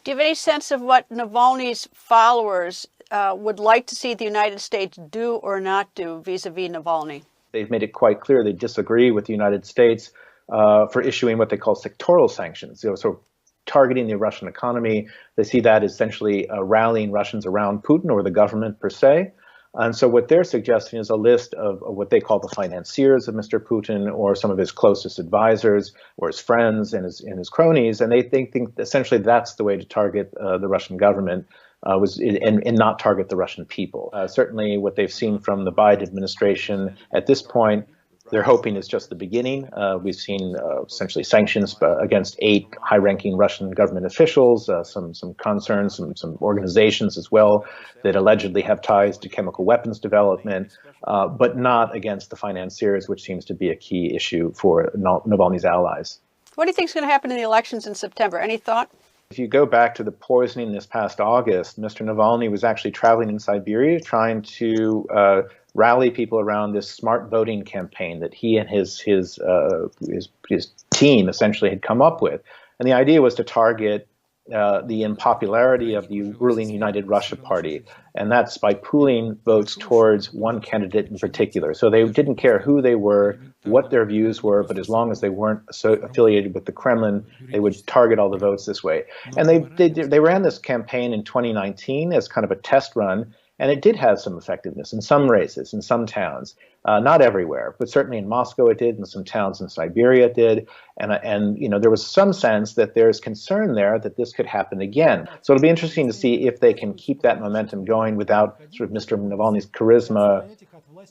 Do you have any sense of what Navalny's followers would like to see the United States do or not do vis-a-vis Navalny? They've made it quite clear they disagree with the United States for issuing what they call sectoral sanctions. So targeting the Russian economy. They see that essentially rallying Russians around Putin or the government per se. And so what they're suggesting is a list of what they call the financiers of Mr. Putin or some of his closest advisors or his friends and his cronies. And they think essentially that's the way to target the Russian government and not target the Russian people. Certainly what they've seen from the Biden administration at this point, they're hoping it's just the beginning. We've seen essentially sanctions against 8 high-ranking Russian government officials, some concerns, some organizations as well that allegedly have ties to chemical weapons development, but not against the financiers, which seems to be a key issue for Navalny's allies. What do you think is going to happen in the elections in September? Any thought? If you go back to the poisoning this past August, Mr. Navalny was actually traveling in Siberia trying to rally people around this smart voting campaign that he and his team essentially had come up with. And the idea was to target the unpopularity of the ruling United Russia Party, and that's by pooling votes towards one candidate in particular. So they didn't care who they were, what their views were, but as long as they weren't affiliated with the Kremlin, they would target all the votes this way. And they ran this campaign in 2019 as kind of a test run, and it did have some effectiveness in some races, in some towns, not everywhere, but certainly in Moscow it did, in some towns in Siberia it did, and there was some sense that there's concern there that this could happen again. So it'll be interesting to see if they can keep that momentum going without sort of Mr. Navalny's charisma,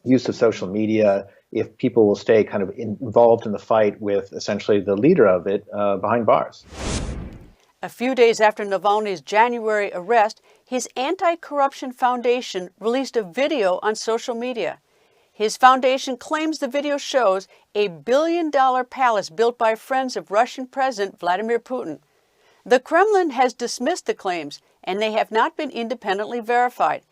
use of social media, if people will stay kind of involved in the fight with essentially the leader of it behind bars. A few days after Navalny's January arrest, his anti-corruption foundation released a video on social media. His foundation claims the video shows a $1 billion palace built by friends of Russian President Vladimir Putin. The Kremlin has dismissed the claims, and they have not been independently verified.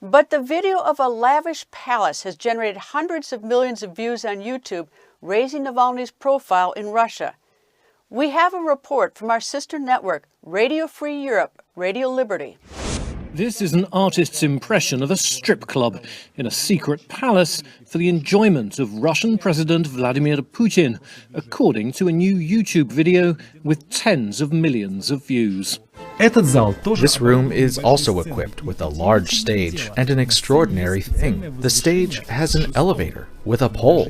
But the video of a lavish palace has generated hundreds of millions of views on YouTube, raising Navalny's profile in Russia. We have a report from our sister network, Radio Free Europe, Radio Liberty. This is an artist's impression of a strip club in a secret palace for the enjoyment of Russian President Vladimir Putin, according to a new YouTube video with tens of millions of views. This room is also equipped with a large stage and an extraordinary thing. The stage has an elevator. With a pole.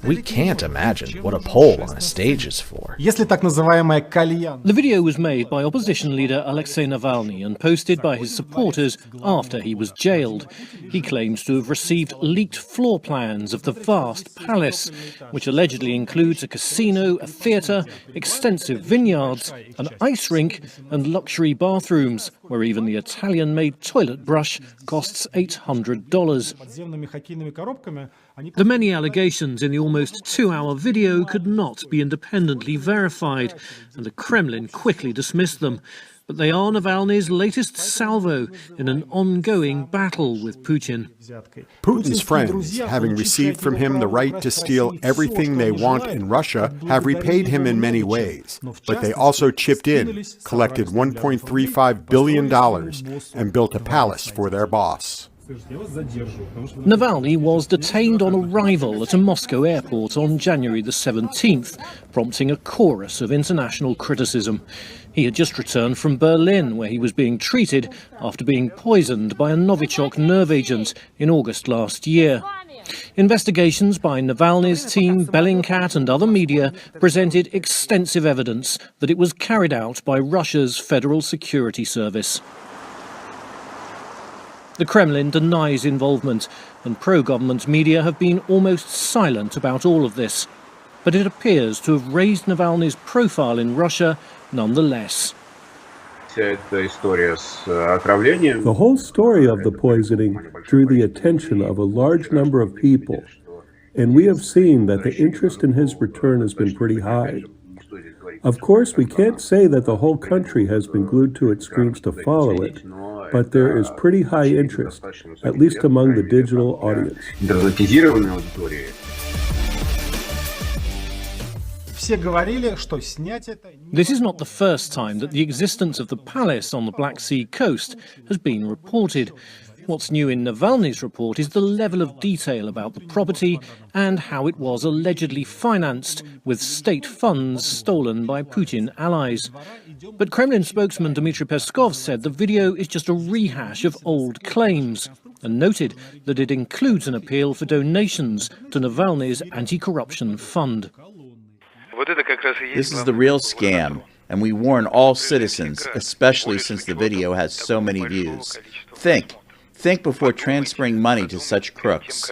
We can't imagine what a pole on a stage is for. The video was made by opposition leader Alexei Navalny and posted by his supporters after he was jailed. He claims to have received leaked floor plans of the vast palace, which allegedly includes a casino, a theatre, extensive vineyards, an ice rink and luxury bathrooms, where even the Italian-made toilet brush costs $800. The many allegations in the almost 2-hour video could not be independently verified, and the Kremlin quickly dismissed them. But they are Navalny's latest salvo in an ongoing battle with Putin. Putin's friends, having received from him the right to steal everything they want in Russia, have repaid him in many ways. But they also chipped in, collected $1.35 billion, and built a palace for their boss. Navalny was detained on arrival at a Moscow airport on January the 17th, prompting a chorus of international criticism. He had just returned from Berlin, where he was being treated after being poisoned by a Novichok nerve agent in August last year. Investigations by Navalny's team, Bellingcat and other media presented extensive evidence that it was carried out by Russia's Federal Security Service. The Kremlin denies involvement, and pro-government media have been almost silent about all of this. But it appears to have raised Navalny's profile in Russia nonetheless. The whole story of the poisoning drew the attention of a large number of people, and we have seen that the interest in his return has been pretty high. Of course, we can't say that the whole country has been glued to its screens to follow it, but there is pretty high interest, at least among the digital audience. This is not the first time that the existence of the palace on the Black Sea coast has been reported. What's new in Navalny's report is the level of detail about the property and how it was allegedly financed with state funds stolen by Putin allies. But Kremlin spokesman Dmitry Peskov said the video is just a rehash of old claims and noted that it includes an appeal for donations to Navalny's anti-corruption fund. This is the real scam, and we warn all citizens, especially since the video has so many views. Think before transferring money to such crooks.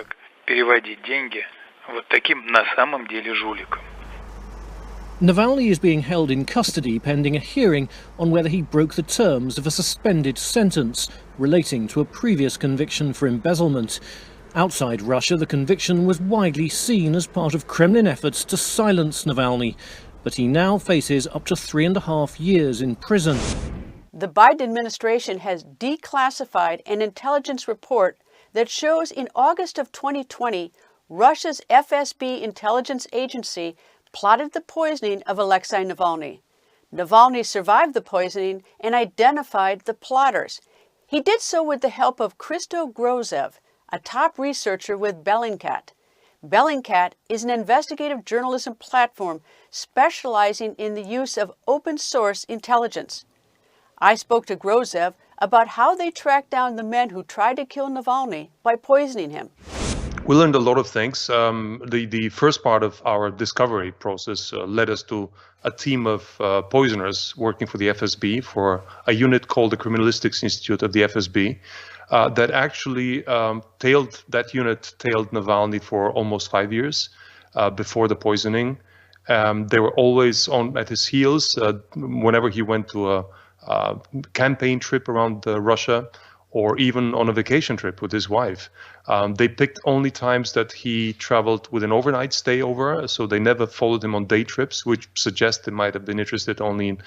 Navalny is being held in custody pending a hearing on whether he broke the terms of a suspended sentence relating to a previous conviction for embezzlement. Outside Russia, the conviction was widely seen as part of Kremlin efforts to silence Navalny, but he now faces up to 3.5 years in prison. The Biden administration has declassified an intelligence report that shows in August of 2020, Russia's FSB intelligence agency plotted the poisoning of Alexei Navalny. Navalny survived the poisoning and identified the plotters. He did so with the help of Christo Grozev, a top researcher with Bellingcat. Bellingcat is an investigative journalism platform specializing in the use of open-source intelligence. I spoke to Grozev about how they tracked down the men who tried to kill Navalny by poisoning him. We learned a lot of things. The first part of our discovery process led us to a team of poisoners working for the FSB, for a unit called the Criminalistics Institute of the FSB, that actually tailed Navalny for almost 5 years before the poisoning. They were always at his heels whenever he went to a campaign trip around Russia, or even on a vacation trip with his wife. They picked only times that he traveled with an overnight stay over, so they never followed him on day trips, which suggests they might have been interested only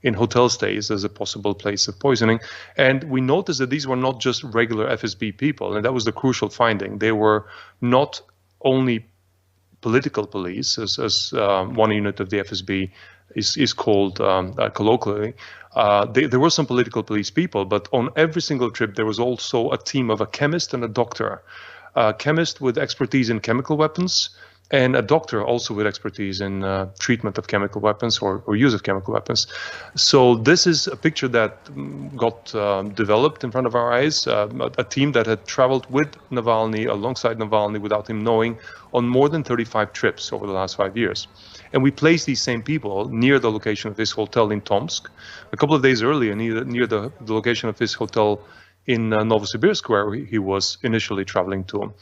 in hotel stays as a possible place of poisoning. And we noticed that these were not just regular FSB people, and that was the crucial finding. They were not only political police, as one unit of the FSB is called colloquially. There were some political police people, but on every single trip there was also a team of a chemist and a doctor. A chemist with expertise in chemical weapons, and a doctor also with expertise in treatment of chemical weapons or use of chemical weapons. So this is a picture that got developed in front of our eyes, a team that had traveled with Navalny, alongside Navalny, without him knowing, on more than 35 trips over the last 5 years. And we placed these same people near the location of his hotel in Tomsk, a couple of days earlier, near the location of his hotel in Novosibirsk, where he was initially traveling to.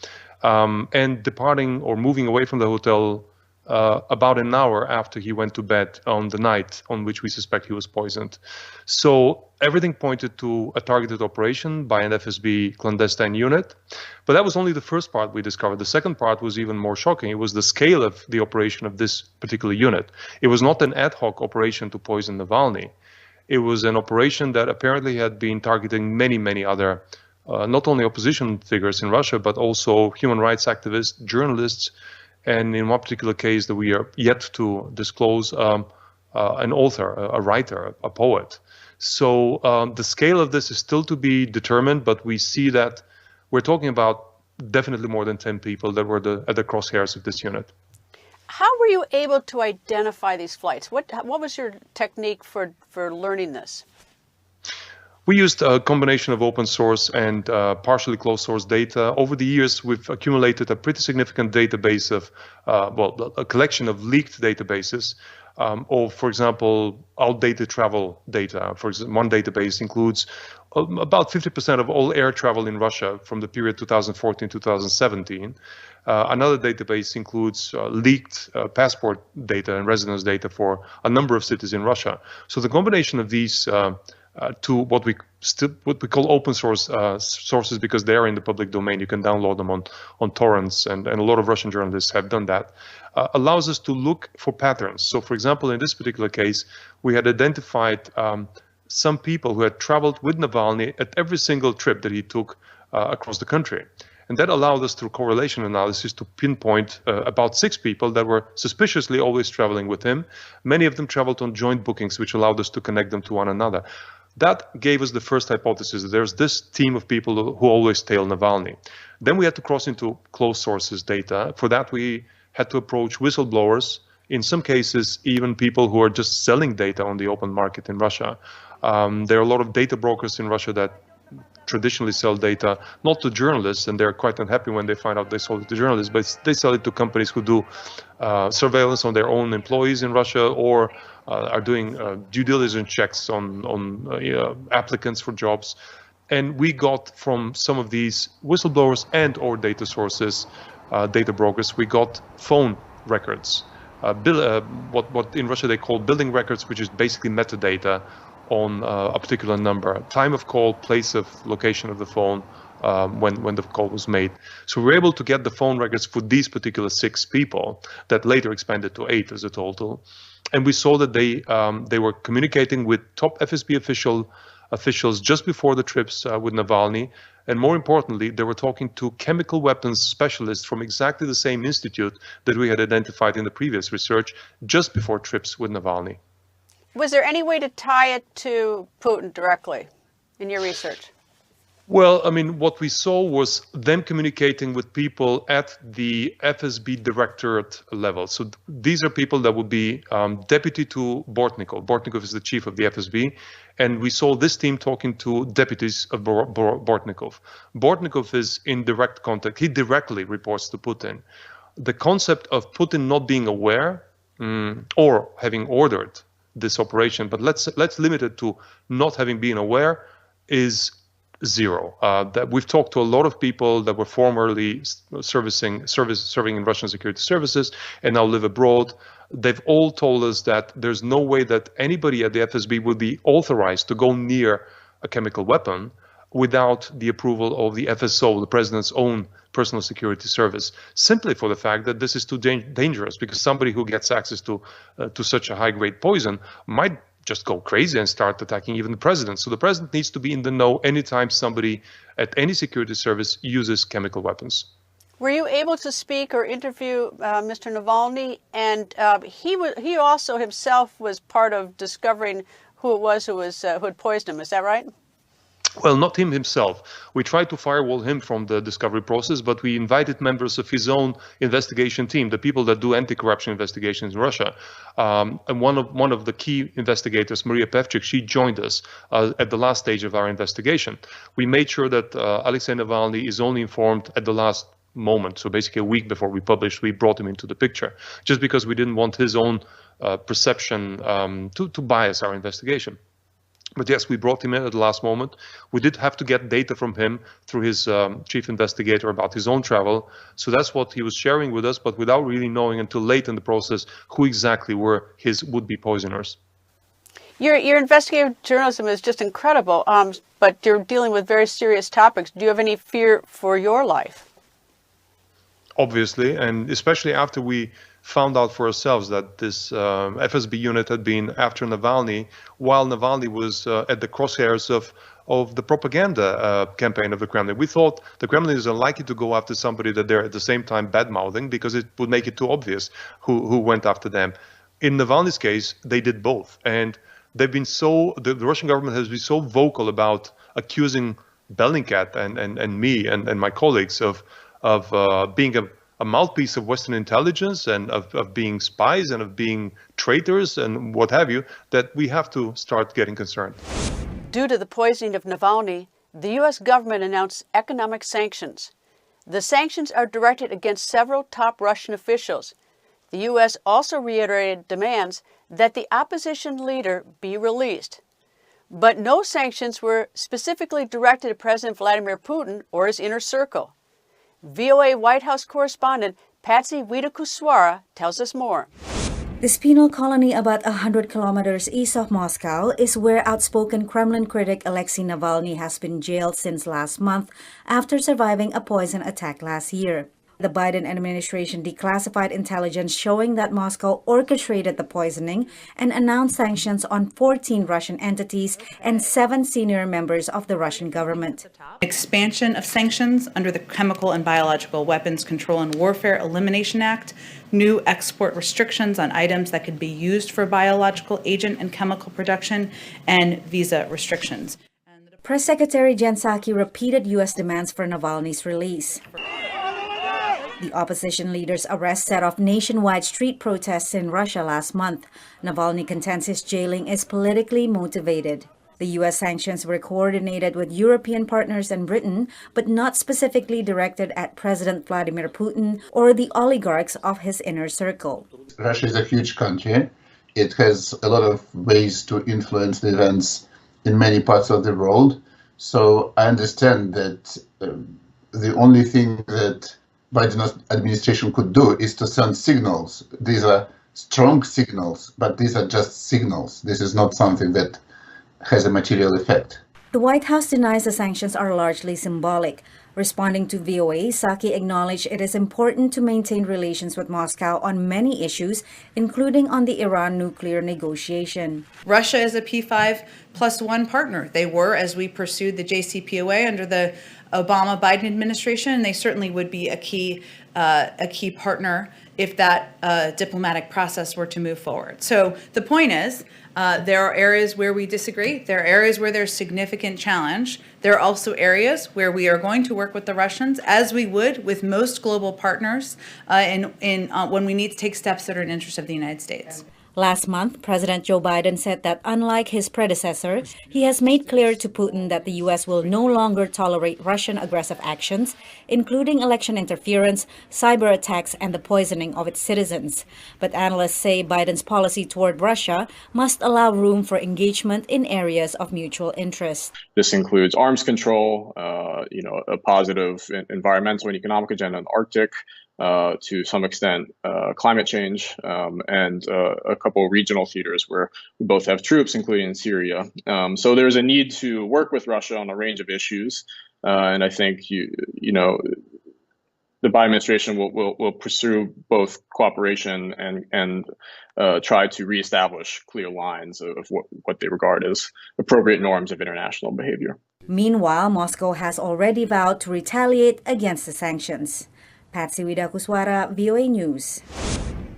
And departing or moving away from the hotel about an hour after he went to bed on the night on which we suspect he was poisoned. So everything pointed to a targeted operation by an FSB clandestine unit. But that was only the first part we discovered. The second part was even more shocking. It was the scale of the operation of this particular unit. It was not an ad hoc operation to poison Navalny. It was an operation that apparently had been targeting many, many other not only opposition figures in Russia, but also human rights activists, journalists, and in one particular case that we are yet to disclose, an author, a writer, a poet. So the scale of this is still to be determined, but we see that we're talking about definitely more than 10 people that were at the crosshairs of this unit. How were you able to identify these flights? What was your technique for learning this? We used a combination of open source and partially closed source data. Over the years, we've accumulated a pretty significant database of, a collection of leaked databases of, for example, outdated travel data. For example, one database includes about 50% of all air travel in Russia from the period 2014-2017. Another database includes leaked passport data and residence data for a number of cities in Russia. So the combination of these to what we call open source sources, because they are in the public domain. You can download them on torrents, and a lot of Russian journalists have done that, allows us to look for patterns. So, for example, in this particular case, we had identified some people who had traveled with Navalny at every single trip that he took across the country. And that allowed us, through correlation analysis, to pinpoint about 6 people that were suspiciously always traveling with him. Many of them traveled on joint bookings, which allowed us to connect them to one another. That gave us the first hypothesis that there's this team of people who always tail Navalny. Then we had to cross into closed sources data. For that, we had to approach whistleblowers, in some cases, even people who are just selling data on the open market in Russia. There are a lot of data brokers in Russia that traditionally sell data, not to journalists, and they're quite unhappy when they find out they sold it to journalists, but they sell it to companies who do surveillance on their own employees in Russia, or are doing due diligence checks on applicants for jobs. And we got from some of these whistleblowers and or data sources, data brokers, we got phone records, what in Russia they call building records, which is basically metadata on a particular number, time of call, place of location of the phone, when the call was made. So we were able to get the phone records for these particular 6 people that later expanded to 8 as a total. And we saw that they were communicating with top FSB officials just before the trips with Navalny. And more importantly, they were talking to chemical weapons specialists from exactly the same institute that we had identified in the previous research just before trips with Navalny. Was there any way to tie it to Putin directly in your research? Well, I mean, what we saw was them communicating with people at the FSB directorate level. So these are people that would be deputy to Bortnikov. Bortnikov is the chief of the FSB. And we saw this team talking to deputies of Bortnikov. Bortnikov is in direct contact. He directly reports to Putin. The concept of Putin not being aware or having ordered this operation, but let's limit it to not having been aware, is zero. That we've talked to a lot of people that were formerly serving in Russian security services and now live abroad. They've all told us that there's no way that anybody at the FSB would be authorized to go near a chemical weapon without the approval of the FSO, the president's own personal security service, simply for the fact that this is too dangerous, because somebody who gets access to such a high-grade poison might just go crazy and start attacking even the president. So the president needs to be in the know anytime somebody at any security service uses chemical weapons. Were you able to speak or interview Mr. Navalny? And he also himself was part of discovering who it was who had poisoned him. Is that right? Well, not him himself. We tried to firewall him from the discovery process, but we invited members of his own investigation team, the people that do anti-corruption investigations in Russia. And one of the key investigators, Maria Pevchik, she joined us at the last stage of our investigation. We made sure that Alexei Navalny is only informed at the last moment. So basically a week before we published, we brought him into the picture, just because we didn't want his own perception to bias our investigation. But yes, we brought him in at the last moment. We did have to get data from him through his chief investigator about his own travel. So that's what he was sharing with us, but without really knowing until late in the process who exactly were his would-be poisoners. Your investigative journalism is just incredible, but you're dealing with very serious topics. Do you have any fear for your life? Obviously, and especially after we found out for ourselves that this FSB unit had been after Navalny while Navalny was at the crosshairs of the propaganda campaign of the Kremlin. We thought the Kremlin is unlikely to go after somebody that they're at the same time bad-mouthing, because it would make it too obvious who went after them. In Navalny's case, they did both. And they've been the Russian government has been so vocal about accusing Bellingcat and me and my colleagues of being a mouthpiece of Western intelligence and of being spies and of being traitors and what have you, that we have to start getting concerned. Due to the poisoning of Navalny, the U.S. government announced economic sanctions. The sanctions are directed against several top Russian officials. The U.S. also reiterated demands that the opposition leader be released. But no sanctions were specifically directed at President Vladimir Putin or his inner circle. VOA White House correspondent Patsy Widakuswara tells us more. This penal colony about 100 kilometers east of Moscow is where outspoken Kremlin critic Alexei Navalny has been jailed since last month after surviving a poison attack last year. The Biden administration declassified intelligence showing that Moscow orchestrated the poisoning and announced sanctions on 14 Russian entities and 7 senior members of the Russian government. Expansion of sanctions under the Chemical and Biological Weapons Control and Warfare Elimination Act, new export restrictions on items that could be used for biological agent and chemical production, and visa restrictions. Press Secretary Jen Psaki repeated U.S. demands for Navalny's release. The opposition leader's arrest set off nationwide street protests in Russia last month. Navalny contends his jailing is politically motivated. The U.S. sanctions were coordinated with European partners and Britain, but not specifically directed at President Vladimir Putin or the oligarchs of his inner circle. Russia is a huge country. It has a lot of ways to influence the events in many parts of the world. So I understand that the only thing that Biden's administration could do is to send signals. These are strong signals, but these are just signals. This is not something that has a material effect. The White House denies the sanctions are largely symbolic. Responding to VOA, Psaki acknowledged it is important to maintain relations with Moscow on many issues, including on the Iran nuclear negotiation. Russia is a P5+1 partner. They were as we pursued the JCPOA under the Obama-Biden administration, and they certainly would be a key partner if that diplomatic process were to move forward. So the point is, there are areas where we disagree. There are areas where there's significant challenge. There are also areas where we are going to work with the Russians, as we would with most global partners, when we need to take steps that are in the interest of the United States. Last month, President Joe Biden said that unlike his predecessor, he has made clear to Putin that the U.S. will no longer tolerate Russian aggressive actions, including election interference, cyber attacks, and the poisoning of its citizens. But analysts say Biden's policy toward Russia must allow room for engagement in areas of mutual interest. This includes arms control, a positive environmental and economic agenda in the Arctic, to some extent climate change, and a couple of regional theaters where we both have troops, including in Syria. So there's a need to work with Russia on a range of issues, and I think the Biden administration will pursue both cooperation and try to reestablish clear lines of what they regard as appropriate norms of international behavior. Meanwhile, Moscow has already vowed to retaliate against the sanctions. Patsy Widakuswara, VOA News.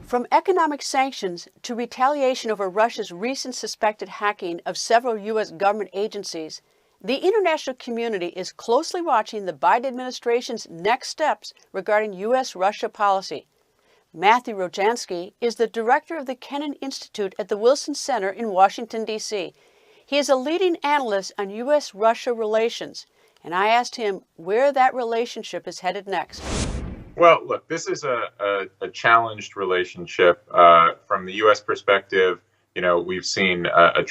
From economic sanctions to retaliation over Russia's recent suspected hacking of several U.S. government agencies, The international community is closely watching the Biden administration's next steps regarding U.S.-Russia policy. Matthew Rojansky is the director of the Kennan Institute at the Wilson Center in Washington, D.C. He is a leading analyst on U.S.-Russia relations, and I asked him where that relationship is headed next. Well, look, this is a challenged relationship. From the U.S. perspective, we've seen a